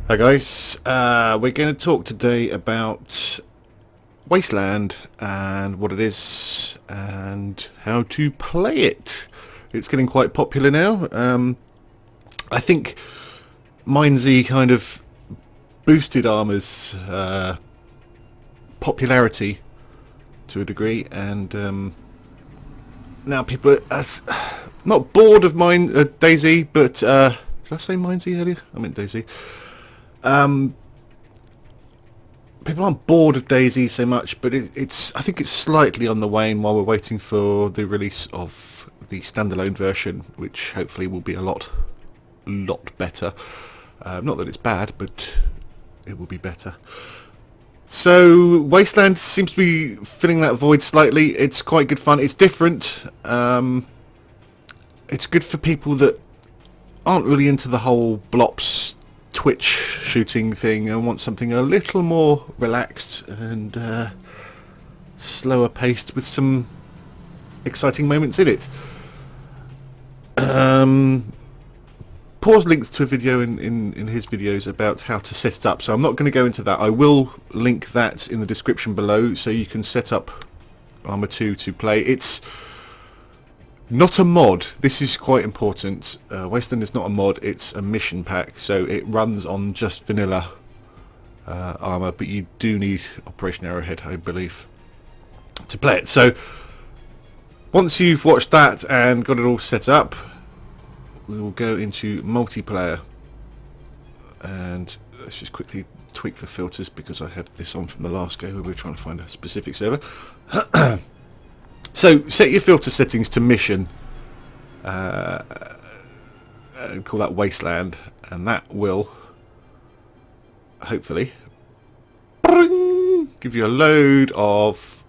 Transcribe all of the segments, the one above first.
Hi guys, we're going to talk today about Wasteland and what it is and how to play it. It's getting quite popular now. I think Mindsy kind of boosted Arma's popularity to a degree, and now people are not bored of Daisy, but did I say Mindsy earlier? I meant Daisy. People aren't bored of Daisy so much, but I think it's slightly on the wane while we're waiting for the release of the standalone version, which hopefully will be a lot better. Not that it's bad, but it will be better. So Wasteland seems to be filling that void slightly. It's quite good fun. It's different. It's good for people that aren't really into the whole Blops Twitch shooting thing and want something a little more relaxed and slower paced with some exciting moments in it. Paul's linked to a video in his videos about how to set it up, so I'm not going to go into that. I will link that in the description below so you can set up Arma2 to play. It's not a mod. This is quite important. Wasteland is not a mod, it's a mission pack, so it runs on just vanilla Arma, but you do need Operation Arrowhead, I believe, to play it. So once you've watched that and got it all set up, we will go into multiplayer, and let's just quickly tweak the filters because I have this on from the last go where we were trying to find a specific server. So set your filter settings to mission and call that Wasteland, and that will hopefully give you a load of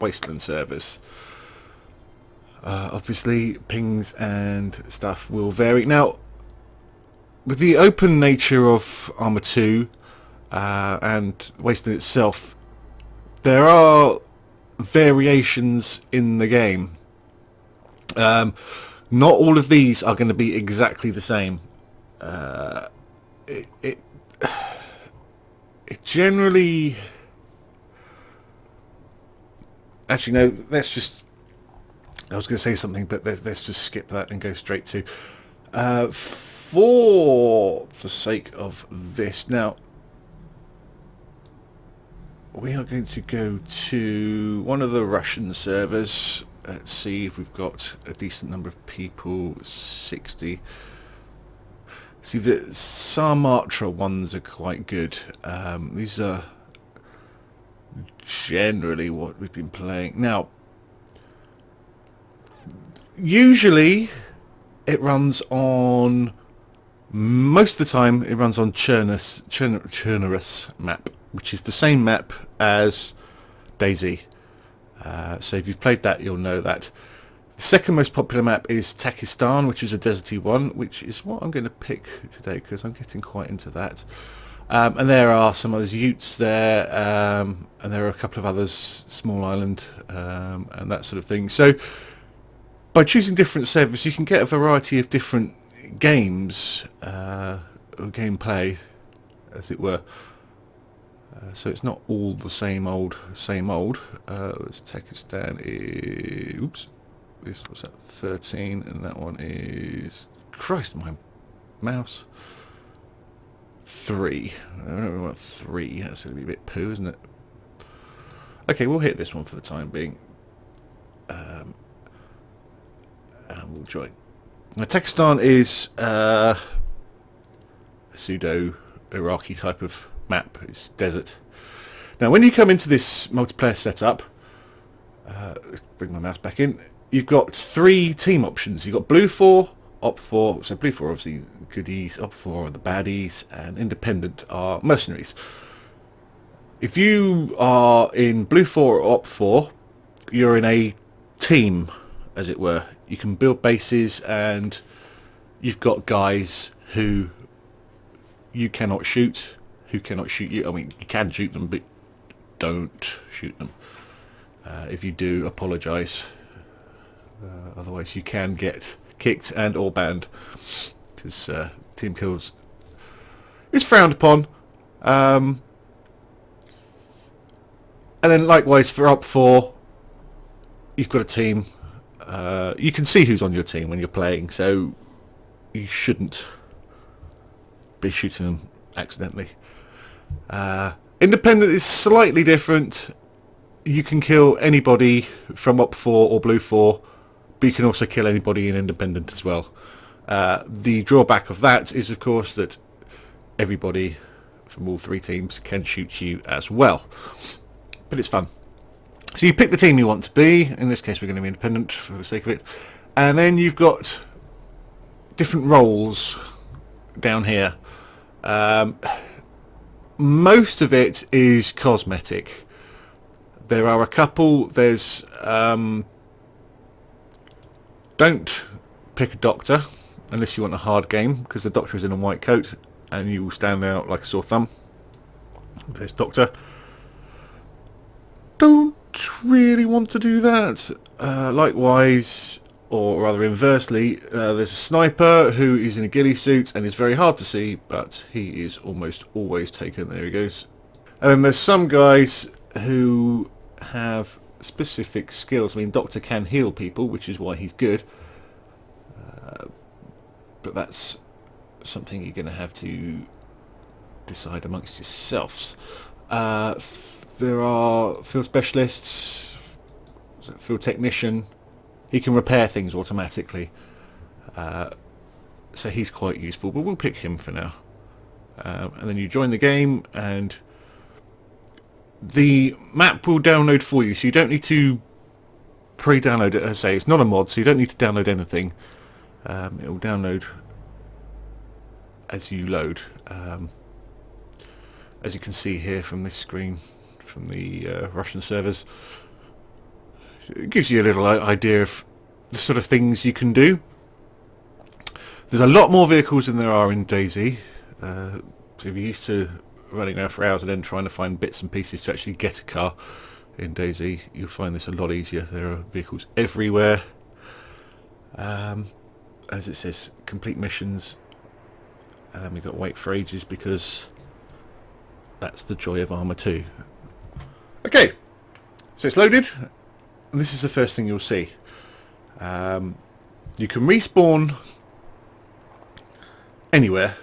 Wasteland servers. Obviously pings and stuff will vary. Now, with the open nature of Arma 2 and Wasteland itself, there are variations in the game. Not all of these are going to be exactly the same. It generally, actually no, let's just, I was going to say something, but let's just skip that and go straight to for the sake of this. Now we are going to go to one of the Russian servers. Let's see if we've got a decent number of people. 60. See, the Arma2 ones are quite good. These are generally what we've been playing. Now, usually it runs on, most of the time it runs on Chernarus map, which is the same map as Daisy. So if you've played that, you'll know that. The second most popular map is Takistan, which is a deserty one, which is what I'm going to pick today because I'm getting quite into that. And there are some others, Utes there, and there are a couple of others, Small Island, and that sort of thing. So by choosing different servers, you can get a variety of different games, or gameplay, as it were. So it's not all the same old. Let's take us down. Oops, this was at 13, and that one is, Christ, my mouse. 3. I don't know what 3. That's going to be a bit poo, isn't it? Okay, we'll hit this one for the time being, and we'll join. Now, Takistan is a pseudo Iraqi type of map. It's desert. Now when you come into this multiplayer setup, let's bring my mouse back in, you've got 3 team options. You've got Blue 4, Op 4, so Blue 4 obviously goodies, Op 4 are the baddies, and Independent are mercenaries. If you are in Blue 4 or Op 4, you're in a team, as it were. You can build bases, and you've got guys who you cannot shoot, who cannot shoot you. I mean, you can shoot them, but don't shoot them. If you do, apologise. Otherwise you can get kicked and or banned, because team kills It's frowned upon. And then likewise for up 4, you've got a team. You can see who's on your team when you're playing, so you shouldn't be shooting them accidentally. Independent is slightly different. You can kill anybody from Op 4 or Blue 4, but you can also kill anybody in Independent as well. The drawback of that is, of course, that everybody from all 3 teams can shoot you as well. But it's fun. So you pick the team you want to be. In this case, we're going to be Independent for the sake of it. And then you've got different roles down here. Most of it is cosmetic. There are a couple. There's don't pick a doctor unless you want a hard game, because the doctor is in a white coat and you will stand out like a sore thumb. There's doctor. Don't really want to do that. Likewise, or rather inversely, there's a sniper who is in a ghillie suit and is very hard to see, but he is almost always taken. There he goes. And then there's some guys who have specific skills. I mean, Doctor can heal people, which is why he's good. But that's something you're going to have to decide amongst yourselves. There are field specialists, field technician. He can repair things automatically, so he's quite useful, but we'll pick him for now. And then you join the game, and the map will download for you, so you don't need to pre-download it. As I say, it's not a mod, so you don't need to download anything. It will download as you load. As you can see here from this screen, from the Russian servers, it gives you a little idea of the sort of things you can do. There's a lot more vehicles than there are in DayZ. So if you're used to running around for hours and then trying to find bits and pieces to actually get a car in DayZ, you'll find this a lot easier. There are vehicles everywhere. As it says, complete missions, and then we've got to wait for ages because that's the joy of Arma 2. Okay, so it's loaded, and this is the first thing you'll see. You can respawn anywhere.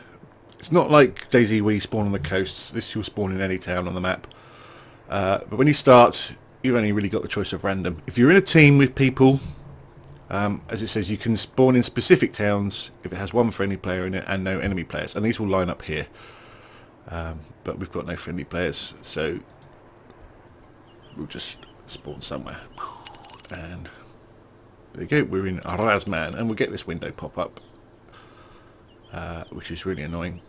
It's not like DayZ where you spawn on the coasts. This you'll spawn in any town on the map. But when you start, you've only really got the choice of random. If you're in a team with people, as it says, you can spawn in specific towns if it has one friendly player in it and no enemy players, and these will line up here. But we've got no friendly players, so we'll just spawn somewhere. And there you go, we're in Razman, and we'll get this window pop up, which is really annoying.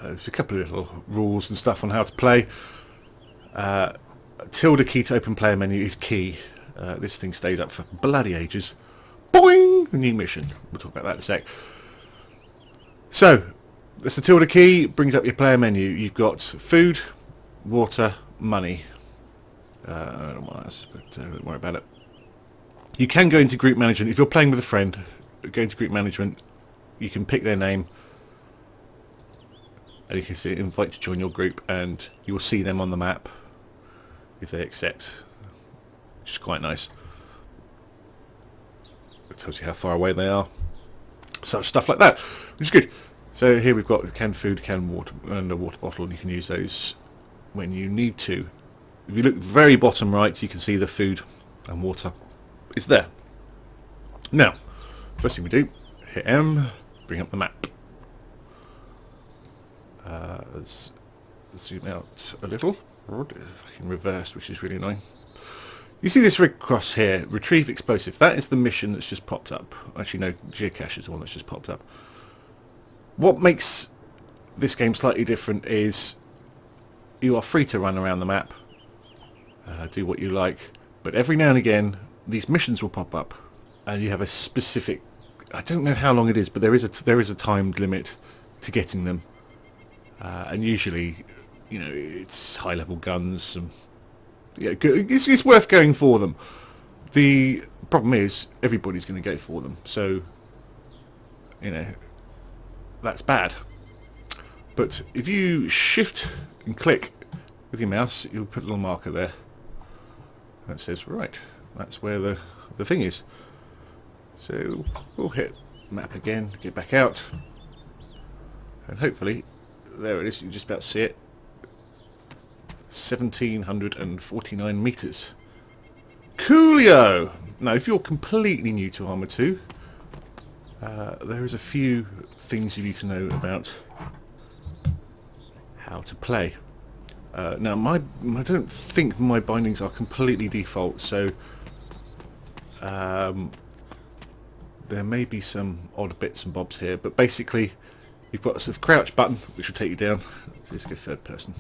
There's a couple of little rules and stuff on how to play. Tilde key to open player menu is key. This thing stays up for bloody ages. Boing! A new mission. We'll talk about that in a sec. So, that's the tilde key. Brings up your player menu. You've got food, water, money. I don't know what else, but don't worry about it. You can go into group management. If you're playing with a friend, go into group management. You can pick their name. And you can see invite to join your group, and you will see them on the map if they accept, which is quite nice. It tells you how far away they are. Such stuff like that, which is good. So here we've got canned food, canned water, and a water bottle, and you can use those when you need to. If you look very bottom right, you can see the food and water is there. Now, first thing we do, hit M, bring up the map. Let's zoom out a little. It's fucking reversed, which is really annoying. You see this rig cross here, retrieve explosive. That is the mission that's just popped up. Actually, no, geocache is the one that's just popped up. What makes this game slightly different is you are free to run around the map, do what you like, but every now and again these missions will pop up, and you have a specific. I don't know how long it is, but there is a timed limit to getting them, and usually, you know, it's high-level guns. And, yeah, it's worth going for them. The problem is everybody's going to go for them, so you know, that's bad. But if you shift and click with your mouse, you'll put a little marker there that says, right, that's where the thing is. So we'll hit map again, get back out, and hopefully there it is. You can just about see it. 1749 meters. Coolio! Now, if you're completely new to Arma 2, there is a few things you need to know about how to play. Now, I don't think my bindings are completely default, so there may be some odd bits and bobs here, but basically you've got a sort of crouch button which will take you down. Let's go third person.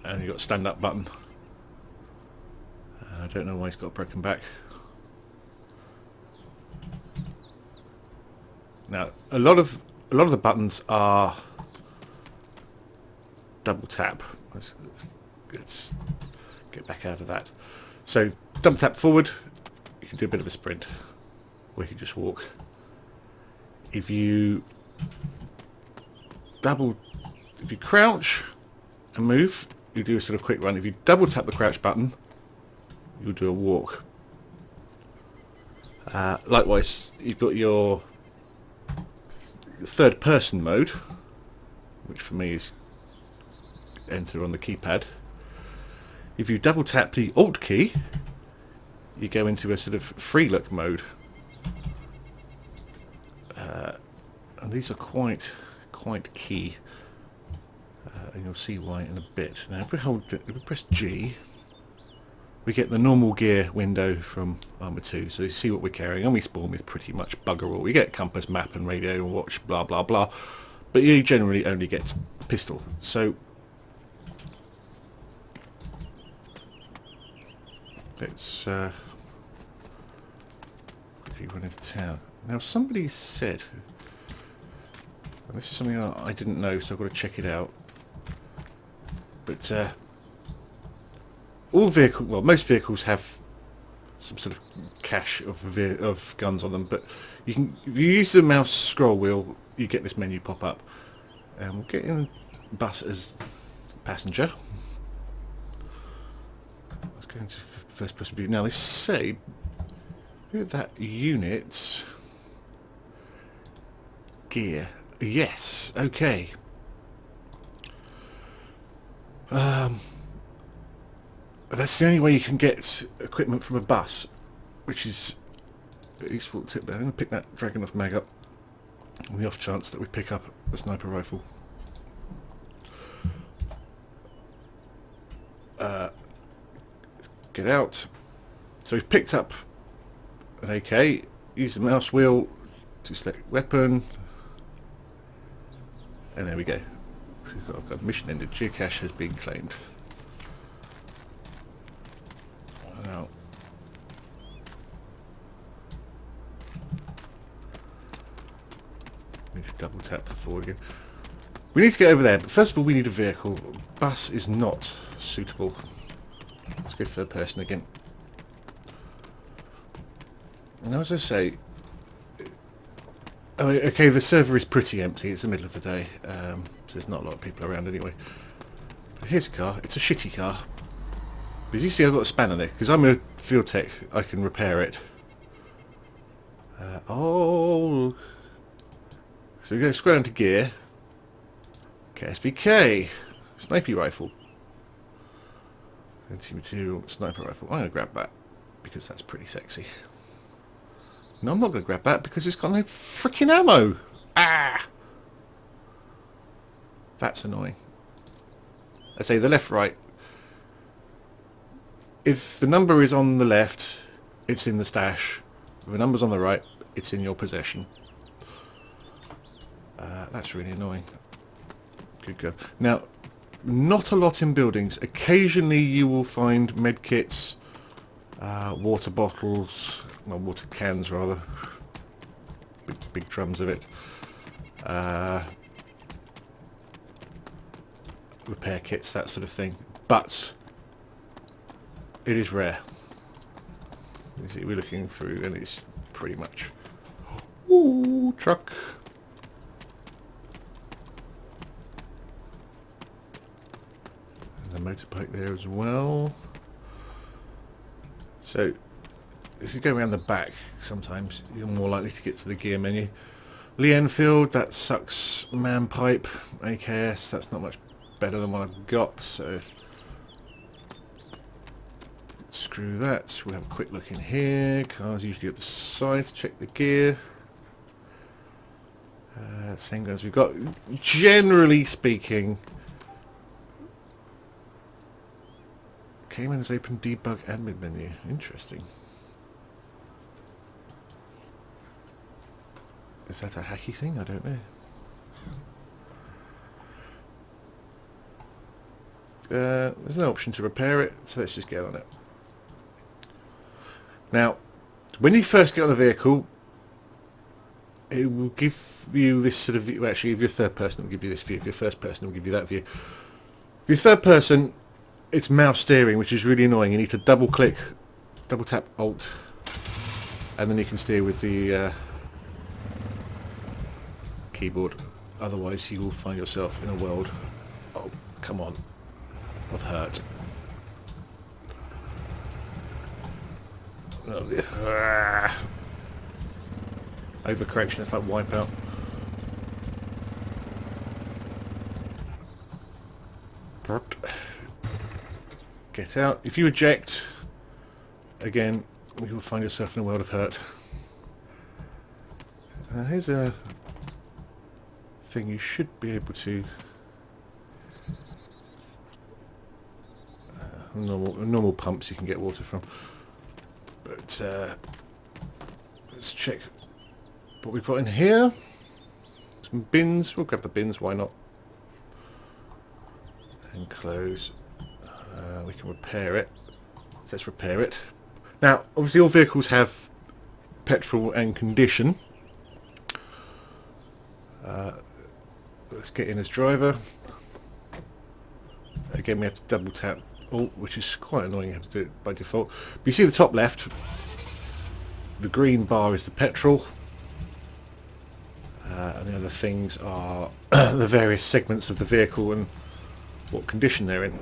And you've got a stand up button. I don't know why he's got a broken back. Now a lot of the buttons are double tap. Let's get back out of that. So double tap forward, you can do a bit of a sprint, or you can just walk. If you crouch and move, you do a sort of quick run. If you double tap the crouch button, you'll do a walk. Likewise, you've got your third person mode, which for me is enter on the keypad. If you double tap the Alt key, you go into a sort of free look mode. And these are quite key. And you'll see why in a bit. Now if we press G, we get the normal gear window from Arma 2, so you see what we're carrying, and we spawn with pretty much bugger all. We get compass, map and radio and watch, blah blah blah, but you generally only get pistol. So let's quickly run into town. Now somebody said, and this is something I didn't know, so I've got to check it out, but most vehicles have some sort of cache of guns on them, but if you use the mouse scroll wheel, you get this menu pop up. And we'll get in the bus as passenger. Let's go into first person view. Now they say that unit gear. Yes, okay. That's the only way you can get equipment from a bus, which is a useful tip there. I'm going to pick that Dragunov mag up on the off chance that we pick up a sniper rifle. Let's get out. So we've picked up an AK, use the mouse wheel to select weapon, and there we go. I've got mission ended, geocache has been claimed. Now, need to double tap the forward again. We need to get over there, but first of all we need a vehicle. Bus is not suitable. Let's go third person again. Now as I say, okay, the server is pretty empty. It's the middle of the day, so there's not a lot of people around anyway. But here's a car. It's a shitty car. As you see, I've got a spanner there, because I'm a field tech, I can repair it. So we go square into gear. KSVK, sniper rifle. Anti-material sniper rifle. I'm going to grab that, because that's pretty sexy. No, I'm not going to grab that, because it's got no freaking ammo. Ah! That's annoying. I say the left, right. If the number is on the left, it's in the stash. If the number's on the right, it's in your possession. That's really annoying. Good go. Now, not a lot in buildings. Occasionally you will find medkits, water bottles, well, water cans rather. Big drums of it. Repair kits, that sort of thing. But it is rare. You see, we're looking through, and it's pretty much... Ooh, truck. There's a motorbike there as well. So, if you go around the back, sometimes you're more likely to get to the gear menu. Lee Enfield, that sucks man pipe. AKS, that's not much better than what I've got, so screw that. We'll have a quick look in here. Cars usually at the side to check the gear. Same guns we've got. Generally speaking, Cayman's open debug admin menu. Interesting. Is that a hacky thing? I don't know. There's no option to repair it, so let's just get on it. Now, when you first get on a vehicle, it will give you this sort of view. Well, actually, if you're third person, it will give you this view. If you're first person, it will give you that view. If you're third person, it's mouse steering, which is really annoying. You need to double click, double tap Alt, and then you can steer with the keyboard. Otherwise, you will find yourself in a world, oh, come on, of hurt. Overcorrection, it's like Wipeout. Get out. If you eject, again, you will find yourself in a world of hurt. Here's a thing you should be able to... normal pumps you can get water from. But let's check what we've got in here. Some bins. We'll grab the bins, why not? And close. We can repair it. So let's repair it. Now, obviously all vehicles have petrol and condition. Let's get in as driver. Again, we have to double tap Alt, which is quite annoying. You have to do it by default. But you see the top left, the green bar is the petrol, and the other things are the various segments of the vehicle and what condition they're in.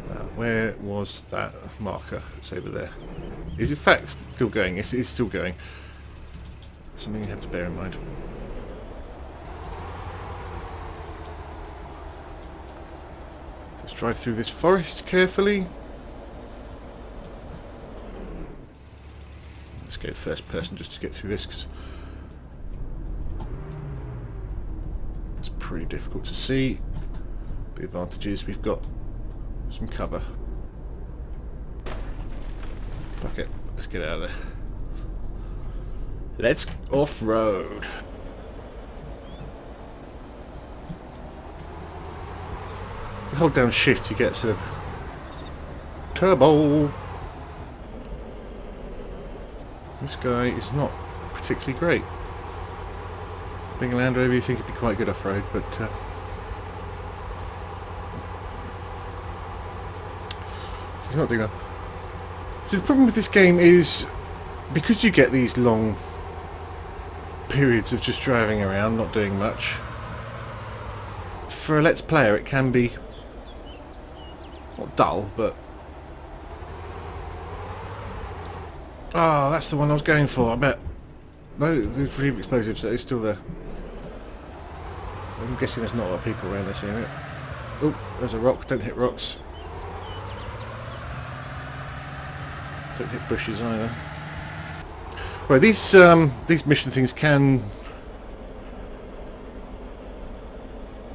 Now, where was that marker? It's over there. Is in fact still going? It is still going. Something you have to bear in mind. Let's drive through this forest carefully. Let's go first person just to get through this, because it's pretty difficult to see. The advantage is we've got some cover. Okay, let's get out of there. Let's off-road. If you hold down shift, you get sort of turbo. This guy is not particularly great. Being a Land Rover, you think it'd be quite good off-road, but he's not doing that. So the problem with this game is, because you get these long periods of just driving around, not doing much, for a Let's Player it can be not dull, but... Oh, that's the one I was going for, I bet. No, the retrieve explosives is still there. I'm guessing there's not a lot of people around this area. Oh, there's a rock, don't hit rocks. Don't hit bushes either. Well, these mission things can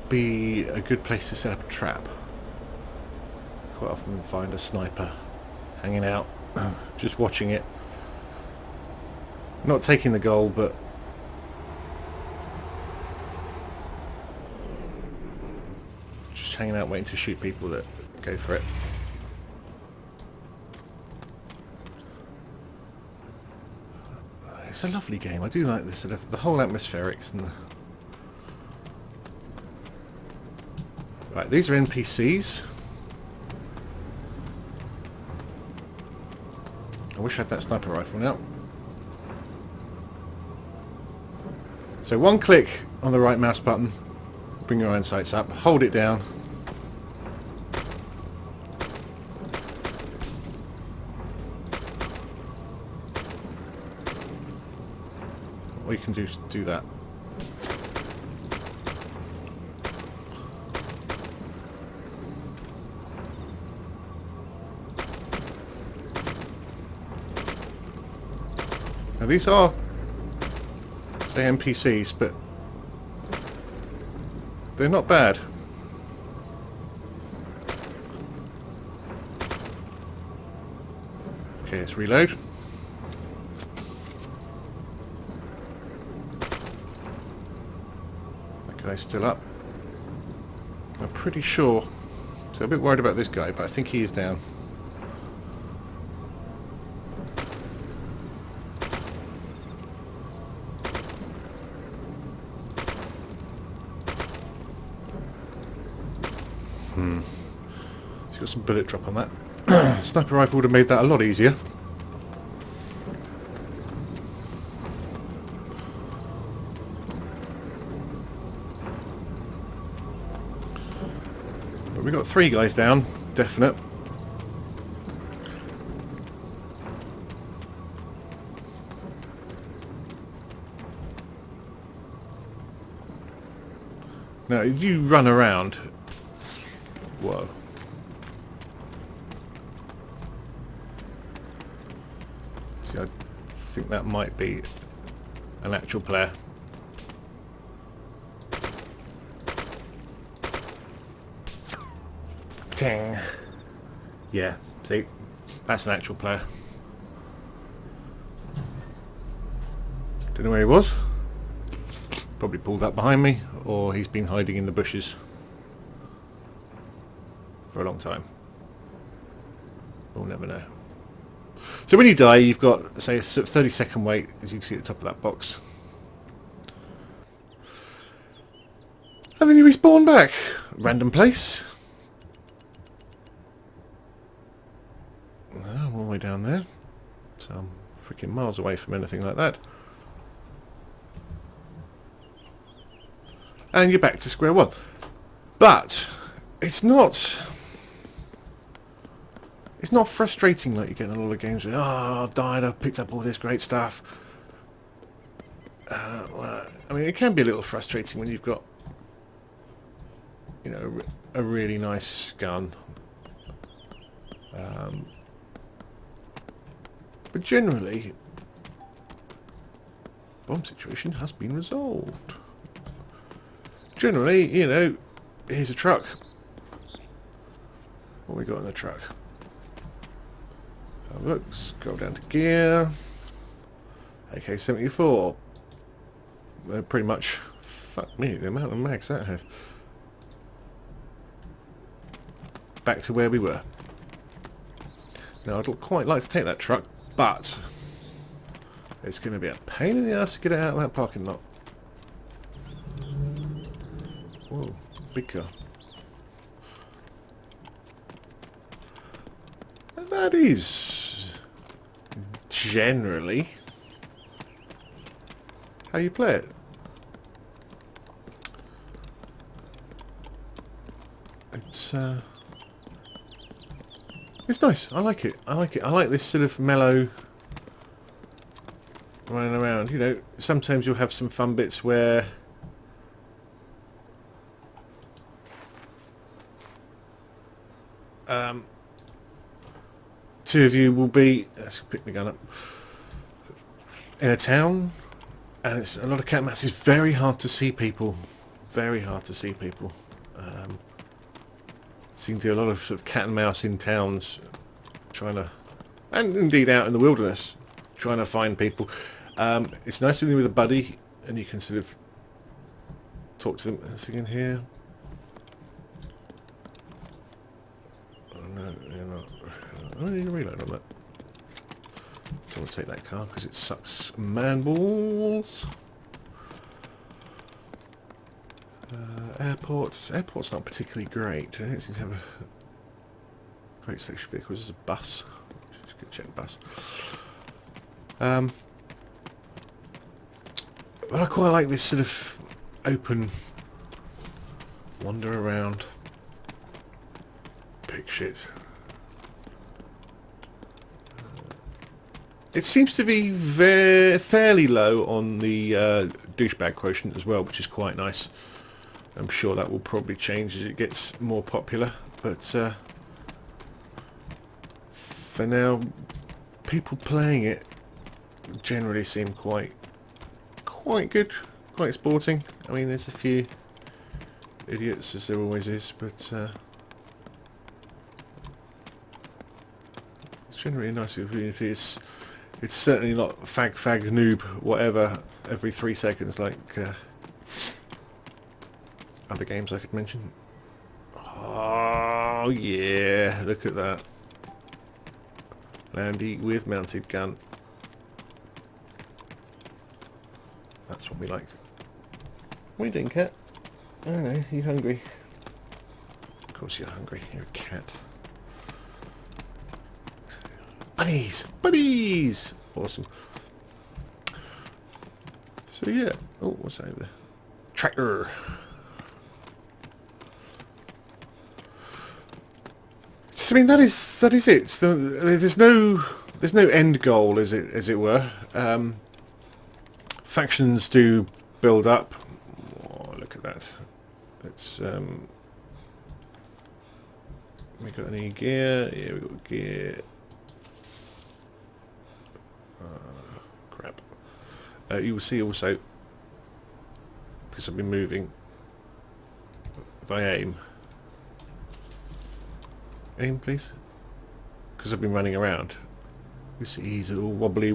be a good place to set up a trap. Quite often find a sniper hanging out, just watching it. Not taking the goal, but just hanging out waiting to shoot people that go for it. It's a lovely game. I do like this sort of the whole atmospherics and the... Right, these are NPCs. I wish I had that sniper rifle now. So one click on the right mouse button, bring your iron sights up, hold it down. Or you can do that. Now these are, say, NPCs, but they're not bad. Okay, let's reload. That guy's still up. I'm pretty sure. So I'm a bit worried about this guy, but I think he is down. He's got some bullet drop on that. Sniper rifle would have made that a lot easier. But we got 3 guys down, definite. Now, if you run around... Whoa. See, I think that might be an actual player. Dang. Yeah, see, that's an actual player. Don't know where he was. Probably pulled up behind me, or he's been hiding in the bushes for a long time. We'll never know. So when you die, you've got, say, a 30-second wait, as you can see at the top of that box. And then you respawn back. Random place. Oh, all the way down there. So I'm freaking miles away from anything like that. And you're back to square one. But it's not frustrating like you get in a lot of games where, oh, I've died, I've picked up all this great stuff. Well, I mean, it can be a little frustrating when you've got, you know, a really nice gun. But generally, bomb situation has been resolved. Generally, you know, here's a truck. What we got in the truck? Have a look, scroll down to gear. AK-74. Pretty much, fuck me, the amount of mags that had. Back to where we were. Now, I'd quite like to take that truck, but it's going to be a pain in the ass to get it out of that parking lot. Whoa, big car. And that is generally how you play it. It's nice. I like it. I like it. I like this sort of mellow running around. You know, sometimes you'll have some fun bits where two of you will be, let's pick my gun up, in a town, and it's a lot of cat and mouse. It's very hard to see people. Very hard to see people. Seem to do a lot of sort of cat and mouse in towns, trying to, and indeed out in the wilderness, trying to find people. It's nice when you're with a buddy and you can sort of talk to them. Anything in here? Oh no, you're not. I need to reload on that. Don't want to take that car because it sucks man balls. Airports. Airports aren't particularly great. I don't seem to have a great selection of vehicles. There's a bus, which is Good check the bus. But I quite like this sort of open wander around, pick shit. It seems to be fairly low on the douchebag quotient as well, which is quite nice. I'm sure that will probably change as it gets more popular, but for now, people playing it generally seem quite good, quite sporting. I mean, there's a few idiots, as there always is, but it's generally a nice community. It's certainly not fag noob whatever every 3 seconds like other games I could mention. Oh yeah, look at that. Landy with mounted gun. That's what we like. What are you doing, cat? I don't know, you hungry? Of course you're hungry, you're a cat. Bunnies! Bunnies! Awesome. So yeah. Oh, what's that over there? Tractor! I mean, that is it. There's no end goal, as it were. Factions do build up. Oh, look at that. Let's we got any gear? Yeah, we got gear. Crap. You will see also, because I've been moving. If I aim, please, because I've been running around. You see he's all wobbly,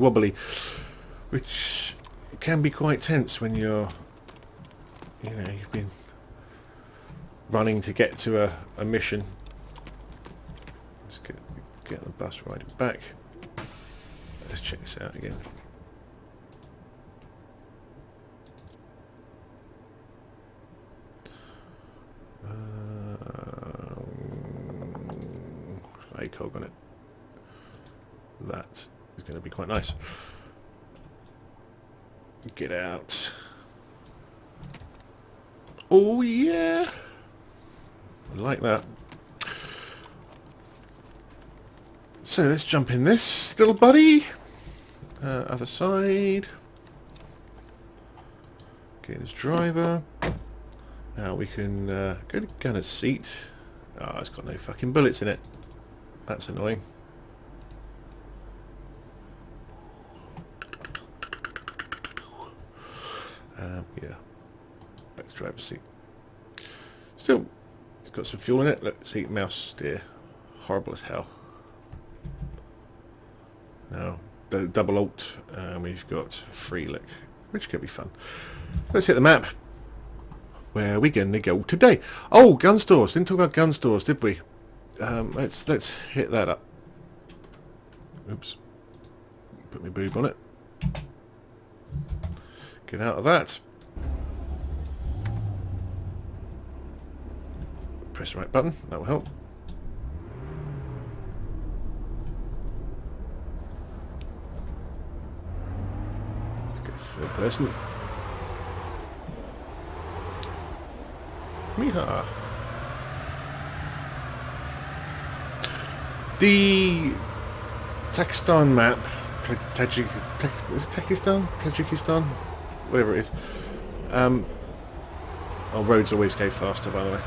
which can be quite tense when you've been running to get to a mission. Let's get the bus riding back. Let's check this out again. ACOG on it. That is going to be quite nice. Get out. Oh yeah, I like that. So let's jump in this little buddy. Other side. Get his driver. Now we can go to gunner's seat. Oh, it's got no fucking bullets in it. That's annoying. Yeah. Back to driver's seat. Still, it's got some fuel in it. Let's see, mouse steer. Horrible as hell. Now, the double alt, we've got free lick, which could be fun. Let's hit the map. Where are we going to go today? Oh, gun stores. Didn't talk about gun stores, did we? Let's hit that up. Oops. Put my boob on it. Get out of that. Press the right button. That will help. Let's get third person. Meehaw. The Tajikistan map, Tajikistan, whatever it is. Our roads always go faster, by the way,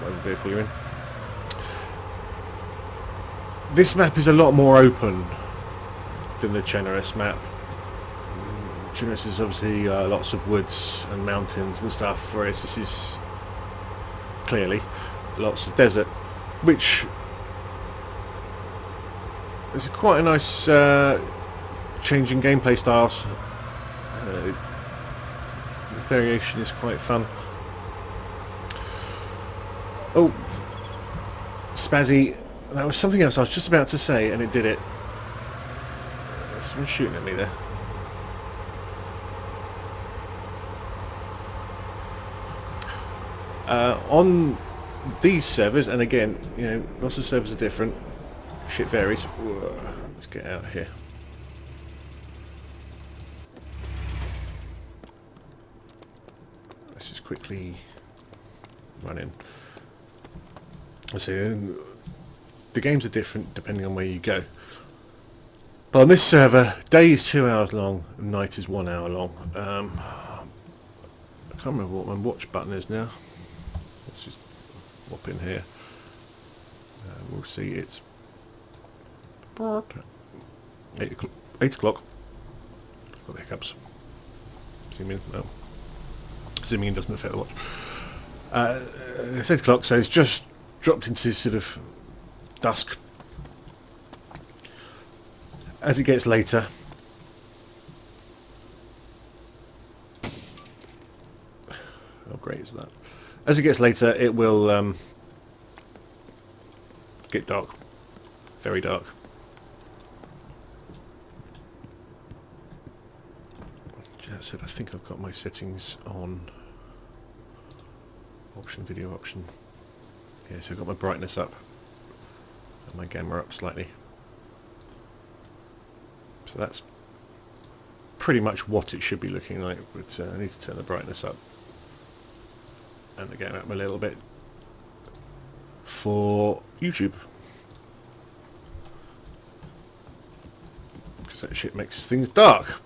whatever vehicle you're in. This map is a lot more open than the Cheneris map. Cheneris is obviously lots of woods and mountains and stuff, whereas this is clearly lots of desert, which is quite a nice change in gameplay styles. The variation is quite fun. Oh, Spazzy, that was something else I was just about to say, and it did it. Someone's shooting at me there. On these servers, and again, you know, lots of servers are different. Shit varies. Whoa, let's get out of here. Let's just quickly run in. So the games are different depending on where you go. But on this server, day is 2 hours long, and night is 1 hour long. I can't remember what my watch button is now. Let's just whop in here. We'll see it's 8 o'clock. 8 o'clock. Got the hiccups. Zoom in. No. Zooming in doesn't affect the watch. It's 8 o'clock, so it's just dropped into sort of dusk. As it gets later, how great is that? As it gets later, it will get dark, very dark. As I said, I think I've got my settings on option, video option. Yeah, so I've got my brightness up and my gamma up slightly. So that's pretty much what it should be looking like, but I need to turn the brightness up and the gamma up a little bit for YouTube, because that shit makes things dark.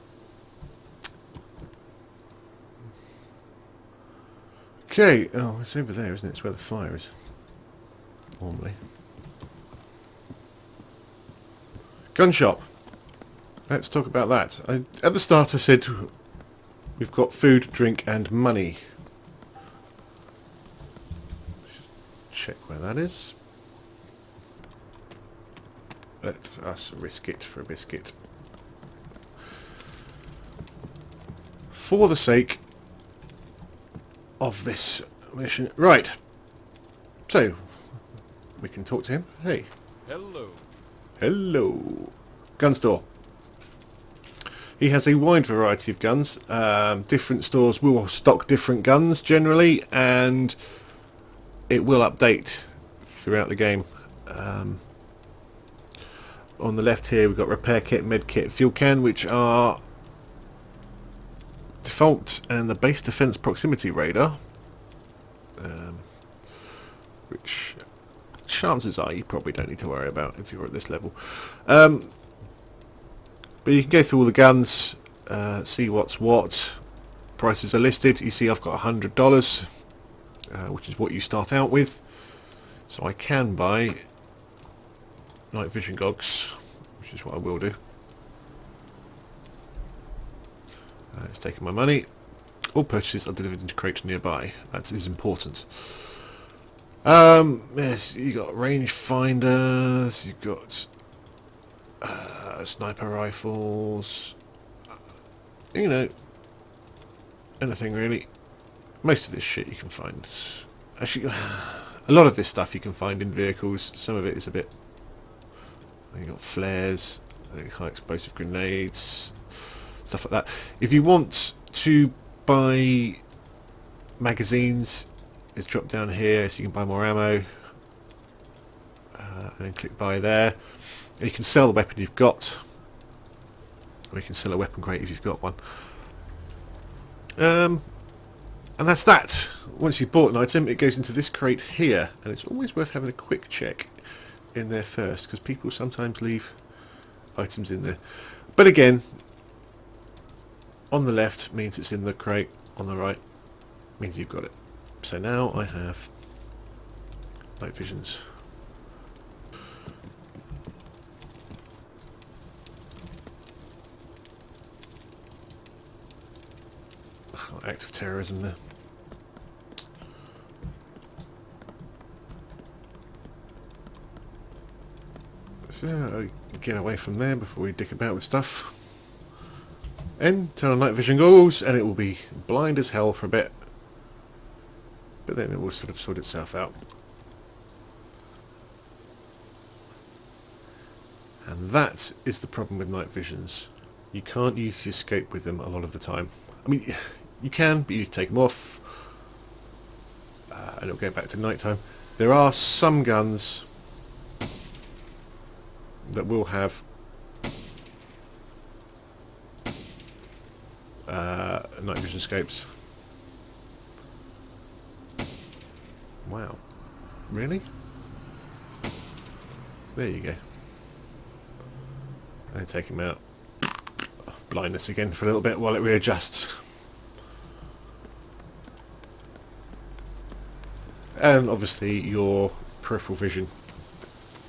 Okay, oh, it's over there, isn't it? It's where the fire is normally. Gun shop. Let's talk about that. At the start I said we've got food, drink and money. Let's just check where that is. Let us risk it for a biscuit. For the sake of this mission. Right. So, we can talk to him. Hey. Hello. Hello. Gun store. He has a wide variety of guns. Different stores will stock different guns generally, and it will update throughout the game. On the left here we've got repair kit, med kit, fuel can, which are default, and the base defense proximity radar, which chances are you probably don't need to worry about if you're at this level. But you can go through all the guns, see what's what. Prices are listed. You see I've got $100, which is what you start out with. So I can buy night vision goggles, which is what I will do. It's taken my money. All purchases are delivered into crates nearby. That is important. Yes, you got range finders. You've got sniper rifles, you know, anything really. Most of this shit you can find. Actually, a lot of this stuff you can find in vehicles. Some of it is a bit. You got flares, high explosive grenades, stuff like that. If you want to buy magazines, it's dropped down here, so you can buy more ammo, and then click buy there. You can sell the weapon you've got, or you can sell a weapon crate if you've got one. And that's that. Once you've bought an item, it goes into this crate here, and it's always worth having a quick check in there first, because people sometimes leave items in there. But again, on the left means it's in the crate, on the right means you've got it. So now I have night visions. Act of terrorism there. So get away from there before we dick about with stuff. And turn on night vision goggles, and it will be blind as hell for a bit, but then it will sort of sort itself out. And that is the problem with night visions. You can't use the escape with them a lot of the time. I mean, you can, but you take them off, and it'll go back to night time. There are some guns that will have night vision scopes. Wow. Really? There you go. And take him out. Blindness again for a little bit while it readjusts. And obviously your peripheral vision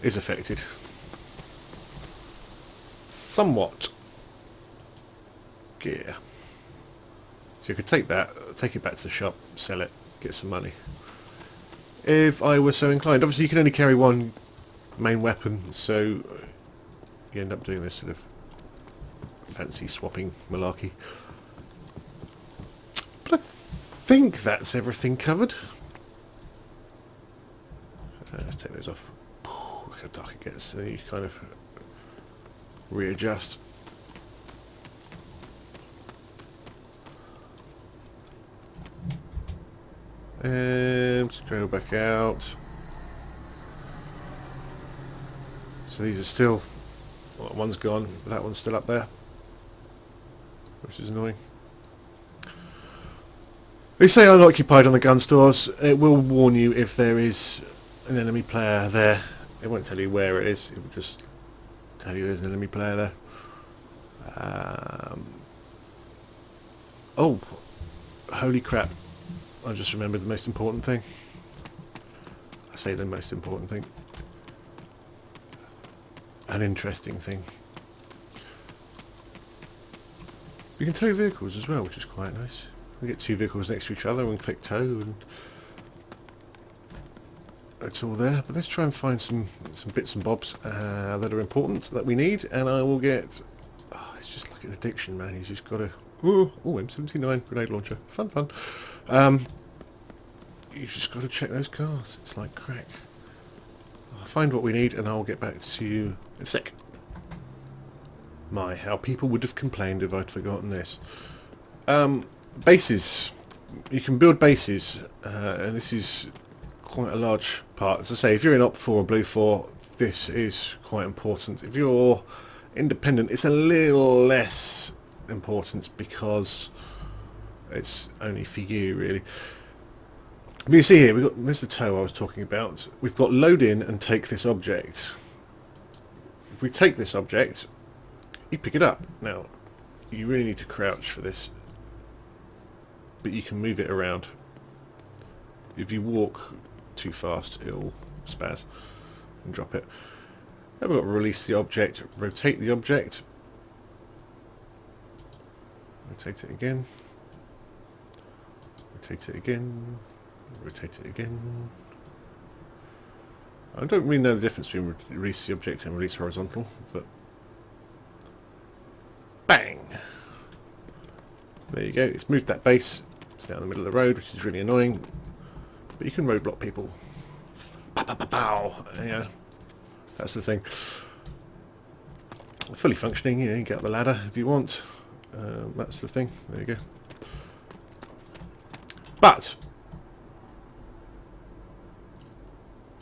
is affected. Somewhat. Gear. So you could take that, take it back to the shop, sell it, get some money. If I were so inclined. Obviously you can only carry one main weapon, so you end up doing this sort of fancy swapping malarkey. But I think that's everything covered. Let's take those off. Look how dark it gets, so you kind of readjust. And scroll back out. So these are still, well, one's gone, that one's still up there, which is annoying. They say unoccupied on the gun stores. It will warn you if there is an enemy player there. It won't tell you where it is, it will just tell you there's an enemy player there. Oh, holy crap. I just remembered the most important thing. I say the most important thing. An interesting thing. You can tow vehicles as well, which is quite nice. We get two vehicles next to each other and click tow, and it's all there. But let's try and find some bits and bobs that are important that we need, and I will get. Oh, it's just like an addiction, man. He's just got to. Oh, M79 grenade launcher, fun. You've just got to check those cars. It's like crack. I'll find what we need, and I'll get back to you in a sec. My, how people would have complained if I'd forgotten this. Bases. You can build bases, and this is quite a large part. As I say, if you're in Op 4 or Blue 4, this is quite important. If you're independent, it's a little less important because it's only for you, really. But you see here, there's the tow I was talking about. We've got load in and take this object. If we take this object, you pick it up. Now, you really need to crouch for this, but you can move it around. If you walk too fast, it'll spaz and drop it. Then we've got to release the object, rotate the object, rotate it again, rotate it again, rotate it again. I don't really know the difference between release the object and release horizontal, but bang! There you go, it's moved that base. It's down the middle of the road, which is really annoying, but you can roadblock people. Pow, pow, pow, pow. Yeah, that sort of thing. Fully functioning, you know, you get up the ladder if you want, that sort of thing. There you go. But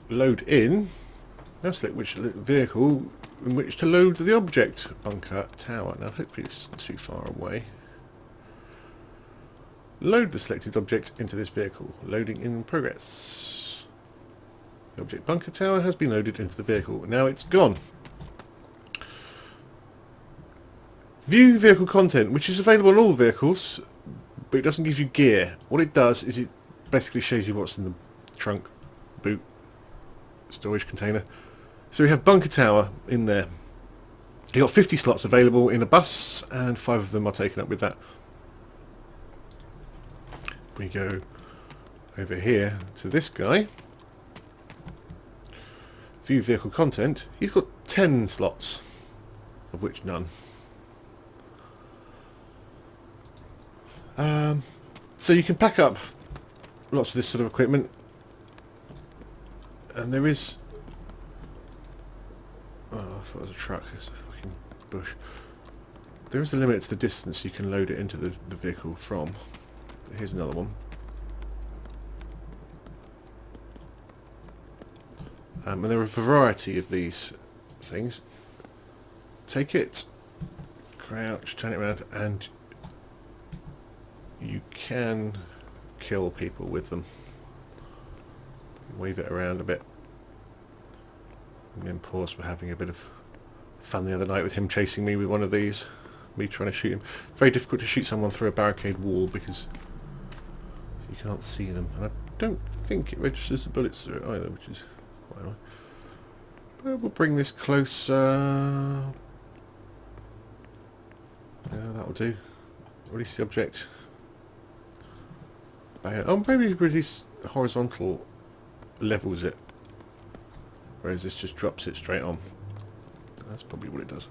load in. Now select which vehicle in which to load the object. Bunker tower. Now hopefully this isn't too far away. Load the selected object into this vehicle. Loading in progress. The object bunker tower has been loaded into the vehicle. Now it's gone. View vehicle content, which is available on all the vehicles, but it doesn't give you gear. What it does is it basically shows you what's in the trunk, boot, storage container. So we have bunker tower in there. You've got 50 slots available in a bus, and 5 of them are taken up with that. We go over here to this guy. View vehicle content. He's got 10 slots, of which none. So you can pack up lots of this sort of equipment, and there is. Oh, I thought it was a truck. It's a fucking bush. There is a limit to the distance you can load it into the vehicle from. Here's another one. And there are a variety of these things. take it, crouch, turn it around, and you can kill people with them. Wave it around a bit. And then pause. We're having a bit of fun the other night with him chasing me with one of these. Me trying to shoot him. Very difficult to shoot someone through a barricade wall because you can't see them. And I don't think it registers the bullets through it either, which is quite annoying. But we'll bring this closer. Yeah, that'll do. Release the object. Bang it. Oh, maybe release horizontal levels it. Whereas this just drops it straight on. That's probably what it does.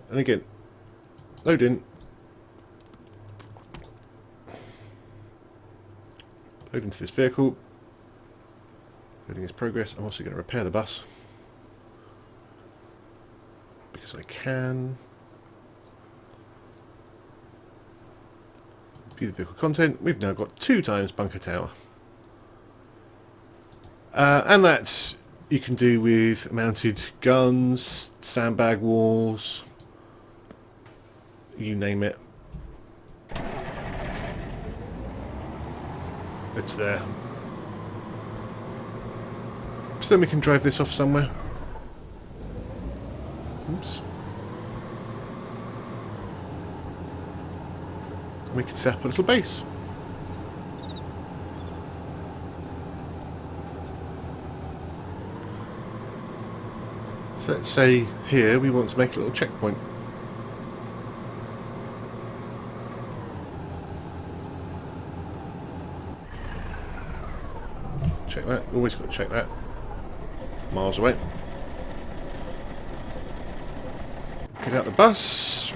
And again, load in. Load into this vehicle. Loading its progress. I'm also going to repair the bus. Because I can. View the vehicle content. We've now got 2 times bunker tower. And that's you can do with mounted guns, sandbag walls, you name it. It's there. So then we can drive this off somewhere. Oops. We can set up a little base. So let's say here we want to make a little checkpoint. Check that. Always got to check that. Miles away. Get out the bus.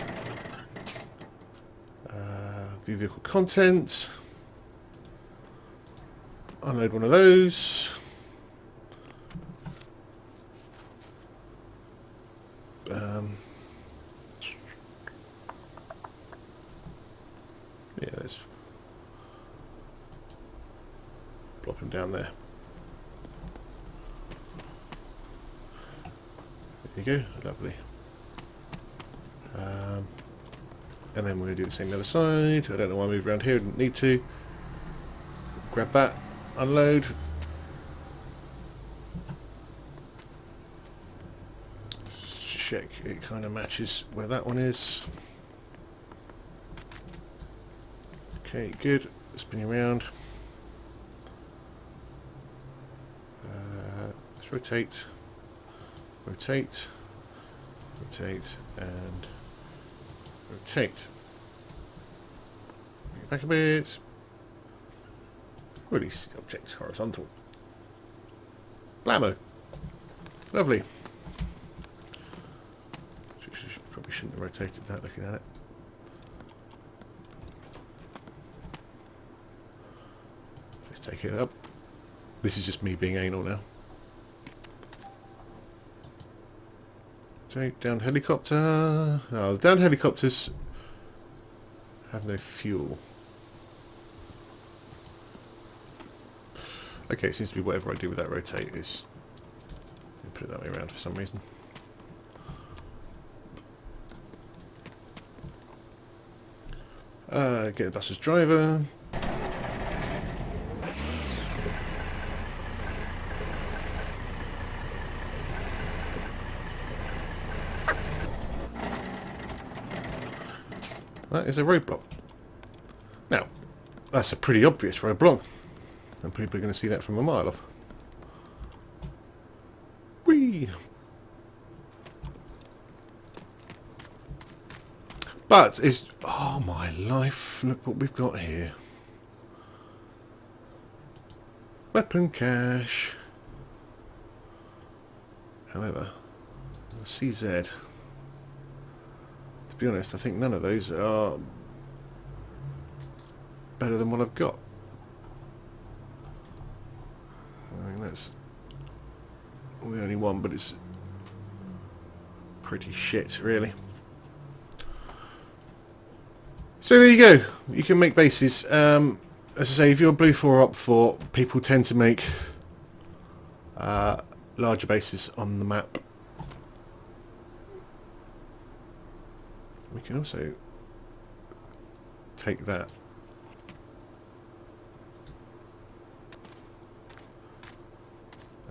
View vehicle content. Unload one of those. Yeah, let's plop him down there. There you go, lovely. And then we're going to do the same on the other side. I don't know why I moved around here, didn't need to. Grab that, unload. Check it kind of matches where that one is. Okay, good. Spin around. Let's rotate. Rotate. Rotate and rotate. Bring it back a bit. Release the object horizontal. Blammo. Lovely. Probably shouldn't have rotated that looking at it. Let's take it up. This is just me being anal now. Take down helicopter. Oh, the down helicopters have no fuel. Okay, it seems to be whatever I do with that rotate is. Put it that way around for some reason. Get the bus's driver. That is a roadblock. Now, that's a pretty obvious roadblock, and people are going to see that from a mile off. Whee! But it's... oh my life, look what we've got here. Weapon cache. However, CZ. To be honest, I think none of those are better than what I've got. I think that's the only one, but it's pretty shit, really. So there you go. You can make bases. As I say, if you're Blue 4 Op 4, people tend to make larger bases on the map. We can also take that.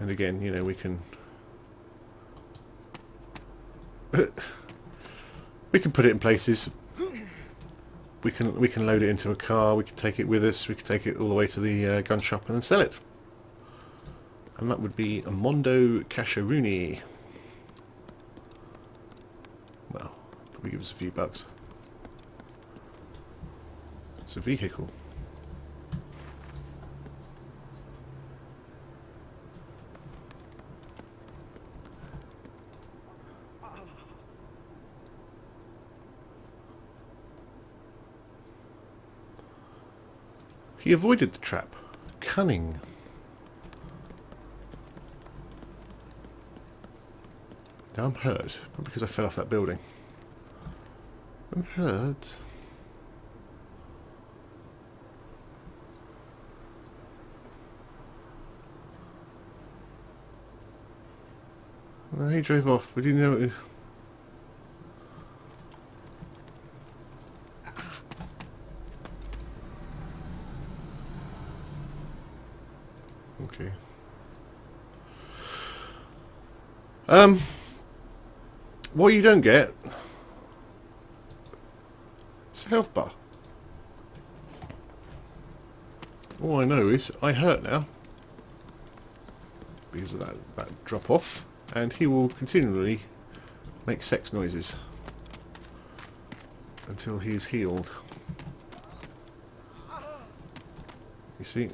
And again, you know, we can we can put it in places. We can load it into a car. We can take it with us. We can take it all the way to the gun shop and then sell it. And that would be a Mondo Casharuni. Well, probably give us a few bucks. It's a vehicle. He avoided the trap. Cunning. Now I'm hurt. Probably because I fell off that building. I'm hurt. Well, he drove off, but he didn't know it. Okay. What you don't get is a health bar. All I know is I hurt now because of that drop off, and he will continually make sex noises until he is healed. You see?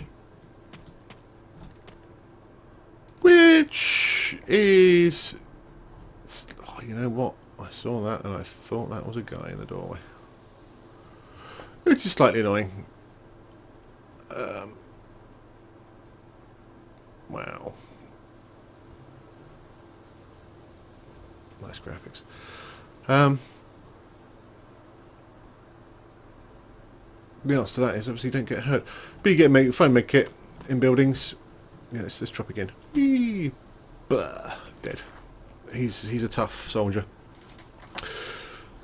Which is... Oh, you know what? I saw that and I thought that was a guy in the doorway. Which is slightly annoying. Wow. Nice graphics. The answer to that is obviously don't get hurt. But you get find med kit in buildings. Yeah, let's drop again. Eee, dead. He's a tough soldier.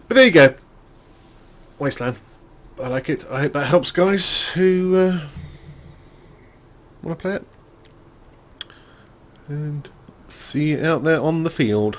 But there you go. Wasteland. I like it. I hope that helps guys who want to play it. And see you out there on the field.